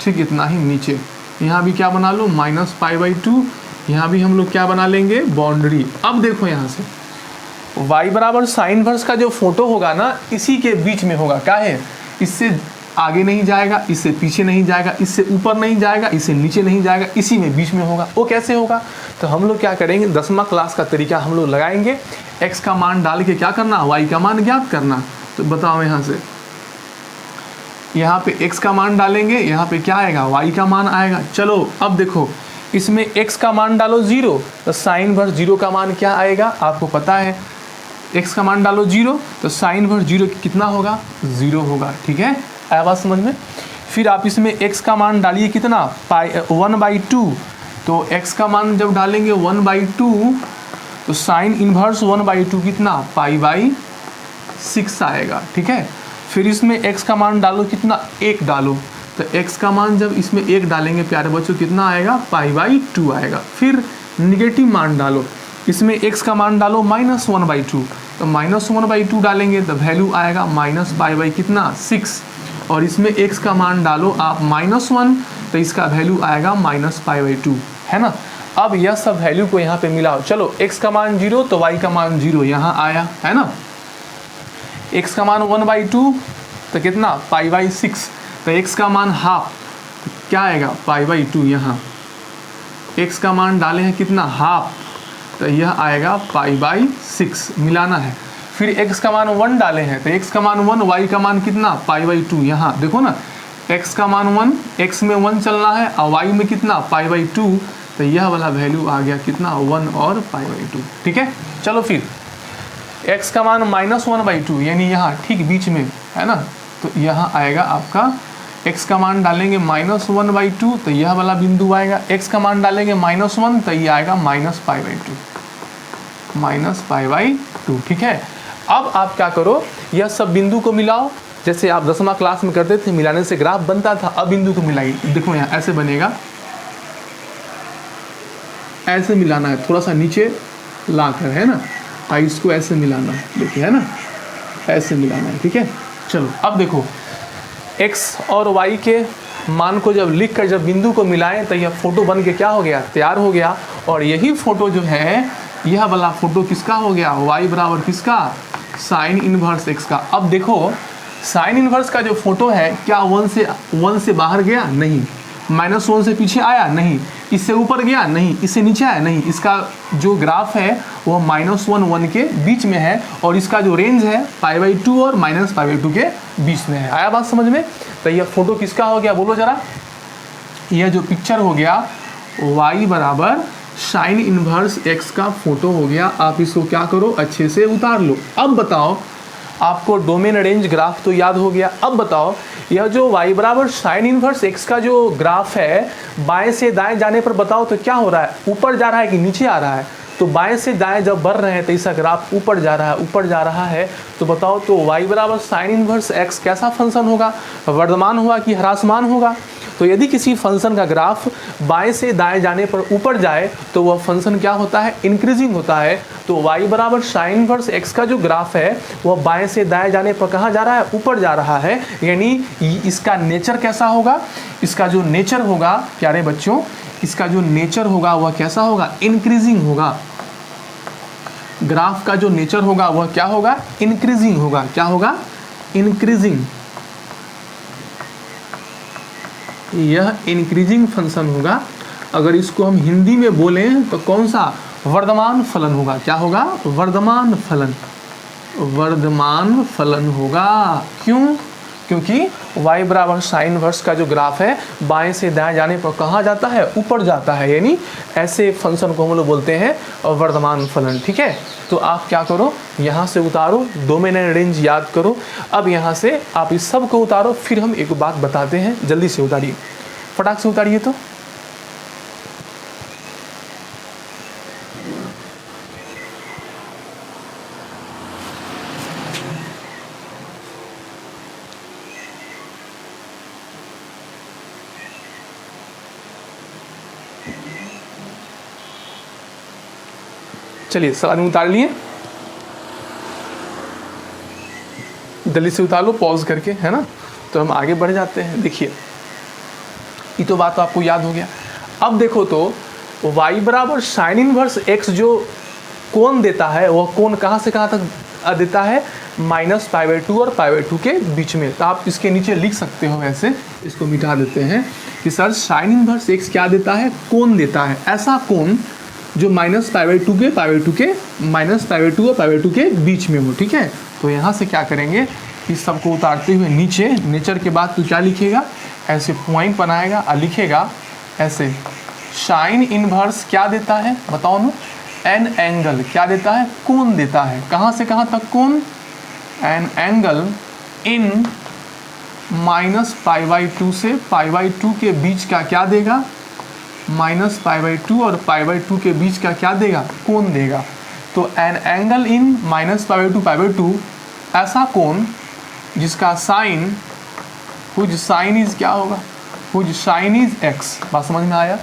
ठीक इतना ही नीचे। यहाँ भी क्या बना लो, -π/2। यहाँ भी हम लोग क्या बना लेंगे, बाउंड्री। अब देखो यहाँ से y बराबर साइन इनवर्स का जो फोटो होगा ना, इसी के बीच में होगा। क्या है, इससे आगे नहीं जाएगा, इससे पीछे नहीं जाएगा, इससे ऊपर नहीं जाएगा, इससे नीचे नहीं जाएगा, इसी में बीच में होगा। वो कैसे होगा, तो हम लोग क्या करेंगे, 10वां क्लास का तरीका हम लोग लगाएंगे। x का मान डाल के क्या करना, y का मान ज्ञात करना। तो बताओ यहाँ से, यहाँ पे x का मान डालेंगे, यहाँ पे क्या आएगा, y का मान आएगा। चलो अब देखो, इसमें x का मान डालो 0, तो साइन इनवर्स 0 का मान क्या आएगा, आपको पता है। x का मान डालो 0, तो साइन इनवर्स 0 कितना होगा, 0 होगा। ठीक है, आया बात समझ में। फिर आप इसमें x का मान डालिए कितना, 1/2। तो x का मान जब डालेंगे 1/2, तो साइन इनवर्स 1/2 कितना, π/6 आएगा। ठीक है, फिर इसमें x का मान डालो कितना, 1 डालो। तो x का मान जब इसमें 1 डालेंगे प्यारे बच्चों, कितना आएगा, π/2 आएगा। फिर निगेटिव मान डालो, इसमें x का मान डालो -1/2। तो -1/2 डालेंगे तो वैल्यू आएगा -π/ कितना, 6। और इसमें x का मान डालो आप -1, तो इसका वैल्यू आएगा -π/2, है ना। अब यह सब वैल्यू को यहाँ पे मिलाओ। चलो x का मान 0, तो y का मान 0 यहाँ आया, है ना। x का मान 1/2, तो कितना, π/6। तो x का मान हाफ, तो क्या आएगा, π/2 यहाँ। x का मान डाले हैं कितना, हाफ, तो यह आएगा π/6, मिलाना है। फिर x का मान 1 डाले हैं, तो x का मान 1, y का मान कितना, π/2। यहाँ देखो ना, x का मान 1, x में 1 चलना है, और y में कितना, π/2। तो यह वाला वैल्यू आ गया कितना, 1 और π/2। ठीक है, चलो फिर x का मान -1/2, यानी यहाँ ठीक बीच में, है ना। तो यहाँ आएगा आपका, x का मान डालेंगे -1/2, तो यह वाला बिंदु आएगा। x का मान डालेंगे -1, तो ये आएगा -π/2, -π/2। ठीक है, अब आप क्या करो, यह सब बिंदु को मिलाओ, जैसे आप 10वां क्लास में करते थे, मिलाने से ग्राफ बनता था। अब बिंदु को मिलाइए, देखो यहाँ ऐसे बनेगा, ऐसे मिलाना है, थोड़ा सा नीचे लाकर, है ना। इसको ऐसे मिलाना है, देखिए, है ना, ऐसे मिलाना है। ठीक है, चलो अब देखो, x और y के मान को जब लिख कर जब बिंदु को मिलाएं, तो यह फोटो बन के क्या हो गया, तैयार हो गया। और यही फोटो जो है, यह वाला फोटो किसका हो गया, y बराबर किसका, साइन इनवर्स x का। अब देखो, साइन इनवर्स का जो फोटो है, क्या 1 से बाहर गया, नहीं। -1 से पीछे आया, नहीं। इससे ऊपर गया, नहीं। इससे नीचे आया, नहीं। इसका जो ग्राफ है वह -1, 1 के बीच में है, और इसका जो रेंज है π/2 और -π/2 के बीच में है। आया बात समझ में। तो यह फोटो किसका हो गया, बोलो जरा। यह जो पिक्चर हो गया, y बराबर साइन इनवर्स x का फोटो हो गया। आप इसको क्या करो, अच्छे से उतार लो। अब बताओ, आपको डोमेन रेंज ग्राफ तो याद हो गया। अब बताओ, यह जो y बराबर साइन इनवर्स x का जो ग्राफ है, बाएं से दाएं जाने पर बताओ तो क्या हो रहा है, ऊपर जा रहा है कि नीचे आ रहा है। तो बाएं से दाएं जब बढ़ रहे हैं तो इसका ग्राफ ऊपर जा रहा है, ऊपर जा रहा है। तो बताओ, तो y बराबर साइन इनवर्स x कैसा फंक्शन होगा, वर्धमान होगा कि ह्रासमान होगा। तो यदि किसी फंक्शन का ग्राफ बाएं से दाएं जाने पर ऊपर जाए, तो वह फंक्शन क्या होता है, इंक्रीजिंग होता है। तो y बराबर साइन इनवर्स x का जो ग्राफ है, वह बाएं से दाएं जाने पर कहाँ जा रहा है, ऊपर जा रहा है। यानी इसका नेचर कैसा होगा, इसका जो नेचर होगा प्यारे बच्चों, इसका जो नेचर होगा वह कैसा होगा, इंक्रीजिंग होगा। ग्राफ का जो नेचर होगा वह क्या होगा, इंक्रीजिंग होगा। क्या होगा, इंक्रीजिंग। यह इंक्रीजिंग फंक्शन होगा। अगर इसको हम हिंदी में बोलें तो कौन सा, वर्धमान फलन होगा। क्या होगा, वर्धमान फलन, वर्धमान फलन होगा। क्यों, क्योंकि y बराबर साइन इनवर्स का जो ग्राफ है, बाएं से दाएं जाने पर कहाँ जाता है, ऊपर जाता है। यानी ऐसे फंक्शन को हम लोग बोलते हैं वर्धमान फलन। ठीक है, तो आप क्या करो, यहाँ से उतारो, डोमेन एंड रेंज याद करो। अब यहाँ से आप इस सब को उतारो, फिर हम एक बात बताते हैं, जल्दी से उतारिए, फटाक से उतारिए। तो चलिए सब आदमी उतार लिए, जल्दी से उतार लो पॉज करके, है ना। तो हम आगे बढ़ जाते हैं। देखिए ये तो बात तो आपको याद हो गया। अब देखो तो y बराबर साइन इनवर्स x जो कोण देता है वह कोण कहाँ से कहाँ तक देता है, -π/2 और π/2 के बीच में। तो आप इसके नीचे लिख सकते हो, वैसे इसको मिटा देते हैं कि सर साइन इनवर्स x क्या देता है, कोण देता है, ऐसा कोण जो -π/2 के -π/2 और π/2 के बीच में हो, ठीक है। तो यहाँ से क्या करेंगे, इस सबको उतारते हुए नीचे, नेचर के बाद तो क्या लिखेगा, ऐसे पॉइंट बनाएगा और लिखेगा ऐसे, साइन इनवर्स क्या देता है बताओ ना, एन एंगल क्या देता है, कोण देता है, कहाँ से कहाँ तक कोण, एन एंगल इन -π/2 से π/2 के बीच का क्या देगा, -π/2 और π/2 के बीच का क्या देगा, कोण देगा। तो एन एंगल इन -π/2 π/2 ऐसा कोण जिसका साइन, हुज साइन इज क्या होगा, हुज साइन इज x। बात समझ में आया।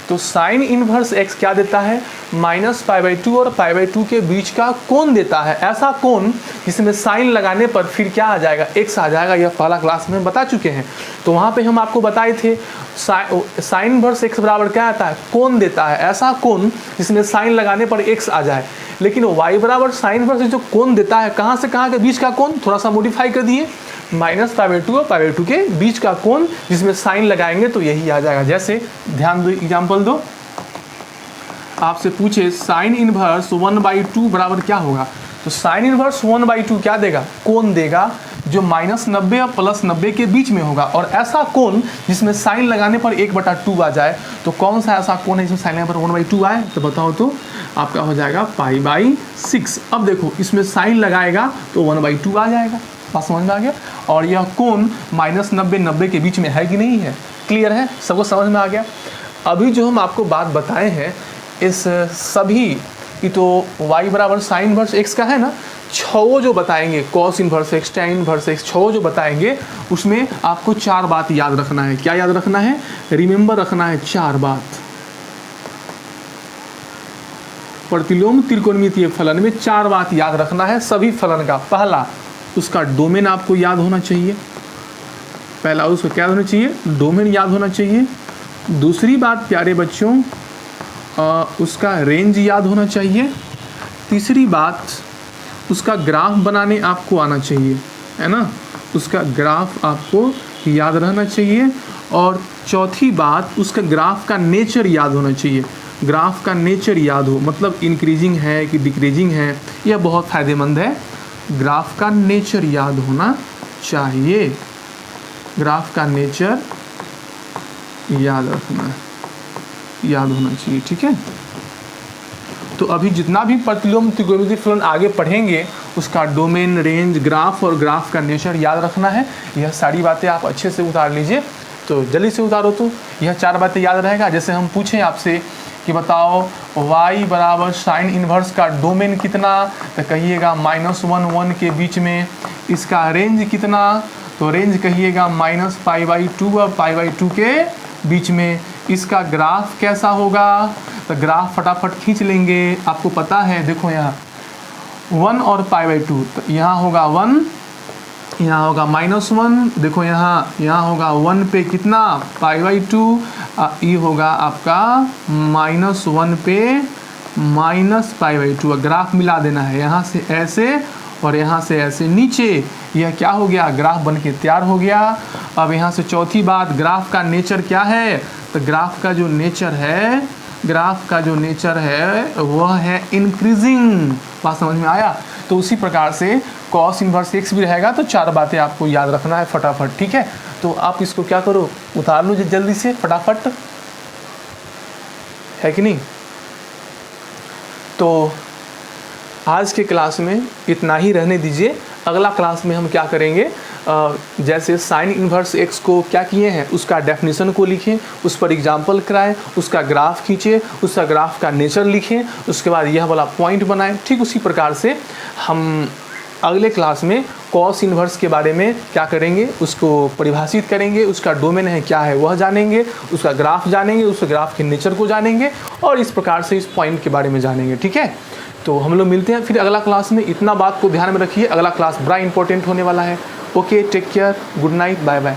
तो साइन इनवर्स x क्या देता है, -π/2 और π/2 के बीच का कोण देता है, ऐसा कोण जिसमें साइन लगाने पर फिर क्या आ जाएगा, x आ जाएगा। यह पहला क्लास में बता चुके हैं। तो वहाँ पे हम आपको बताए थे साइन इनवर्स x बराबर क्या आता है, कोण देता है, ऐसा कोण जिसमें साइन लगाने पर x आ जाए। लेकिन y बराबर साइन इनवर्स जो कोण देता है, कहाँ से कहाँ के बीच का कोण, थोड़ा सा मॉडिफाई कर दिए, -π/2 और π/2 के बीच का कोण जिसमें साइन लगाएंगे तो यही आ जाएगा। जैसे ध्यान दो, एग्जाम्पल दो, आपसे पूछे साइन इनवर्स 1/2 बराबर क्या होगा, तो साइन इनवर्स 1/2 क्या देगा, कोण देगा जो -90 और +90 के बीच में होगा, और ऐसा कोण जिसमें साइन लगाने पर 1/2 आ जाए। तो कौन सा ऐसा कोण है जिसमें साइन लगाने पर 1/2 आए, तो बताओ तो आपका हो जाएगा π/6। अब देखो इसमें साइन लगाएगा तो 1/2 आ जाएगा। बात समझ में आ गया। और यह कोण -90 90 के बीच में है कि नहीं है, क्लियर है, सबको समझ में आ गया। अभी जो हम आपको बात बताए हैं इस सभी की, तो y बराबर साइन इनवर्स x का है ना, छो जो बताएंगे, cos inverse x, tan inverse x, छो जो बताएंगे उसमें आपको 4 बात याद रखना है। क्या याद रखना है, रिमेंबर रखना है 4 बात। प्रतिलोम त्रिकोणमितीय फलन में 4 बात याद रखना है सभी फलन का। पहला, उसका डोमेन आपको याद होना चाहिए, पहला उसको क्या होना चाहिए, डोमेन याद होना चाहिए। दूसरी बात प्यारे बच्चों, उसका रेंज याद होना चाहिए। तीसरी बात, उसका ग्राफ बनाने आपको आना चाहिए, है ना, उसका ग्राफ आपको याद रहना चाहिए। और चौथी बात, उसका ग्राफ का नेचर याद होना चाहिए। ग्राफ का नेचर याद हो, मतलब इंक्रीजिंग है कि डिक्रीजिंग है, यह बहुत फ़ायदेमंद है। ग्राफ का नेचर याद होना चाहिए, ग्राफ का नेचर याद रखना, याद होना चाहिए, ठीक है। तो अभी जितना भी प्रतिलोम त्रिकोणमितीय फलन आगे पढ़ेंगे उसका डोमेन, रेंज, ग्राफ और ग्राफ का नेचर याद रखना है। यह सारी बातें आप अच्छे से उतार लीजिए। तो जल्दी से उतारो, तो यह 4 बातें याद रहेगा। जैसे हम पूछें आपसे कि बताओ y बराबर साइन इनवर्स का डोमेन कितना, तो कहिएगा -1 1 के बीच में। इसका रेंज कितना, तो रेंज कहिएगा -π/2 और π/2 के बीच में। इसका ग्राफ कैसा होगा, तो ग्राफ फटाफट खींच लेंगे, आपको पता है। देखो यहाँ 1 और π/2, तो यहाँ होगा 1, यहाँ होगा -1, देखो यहाँ होगा 1 पे कितना, π/2, ये होगा आपका -1 पे -π/2। ग्राफ मिला देना है, यहाँ से ऐसे और यहाँ से ऐसे नीचे। यह क्या हो गया, ग्राफ बन के तैयार हो गया। अब यहाँ से चौथी बात, ग्राफ का नेचर क्या है, तो ग्राफ का जो नेचर है, ग्राफ का जो नेचर है वह है इंक्रीजिंग। बात समझ में आया। तो उसी प्रकार से कॉस इनवर्स x भी रहेगा। तो 4 बातें आपको याद रखना है फटाफट, ठीक है। तो आप इसको क्या करो, उतार लो जल्दी से फटाफट, है कि नहीं। तो आज के क्लास में इतना ही रहने दीजिए। अगला क्लास में हम क्या करेंगे, जैसे साइन इनवर्स x को क्या किए हैं, उसका डेफिनेशन को लिखें, उस पर एग्जाम्पल कराएं, उसका ग्राफ खींचे, उसका ग्राफ का नेचर लिखें, उसके बाद यह वाला पॉइंट बनाएं। ठीक उसी प्रकार से हम अगले क्लास में कॉस इन्वर्स के बारे में क्या करेंगे, उसको परिभाषित करेंगे, उसका डोमेन है क्या है वह जानेंगे, उसका ग्राफ जानेंगे, उस ग्राफ के नेचर को जानेंगे और इस प्रकार से इस पॉइंट के बारे में जानेंगे। ठीक है, तो हम लोग मिलते हैं फिर अगला क्लास में। इतना बात को ध्यान में रखिए, अगला क्लास बड़ा इंपॉर्टेंट होने वाला है। Okay, take care, good night, bye bye.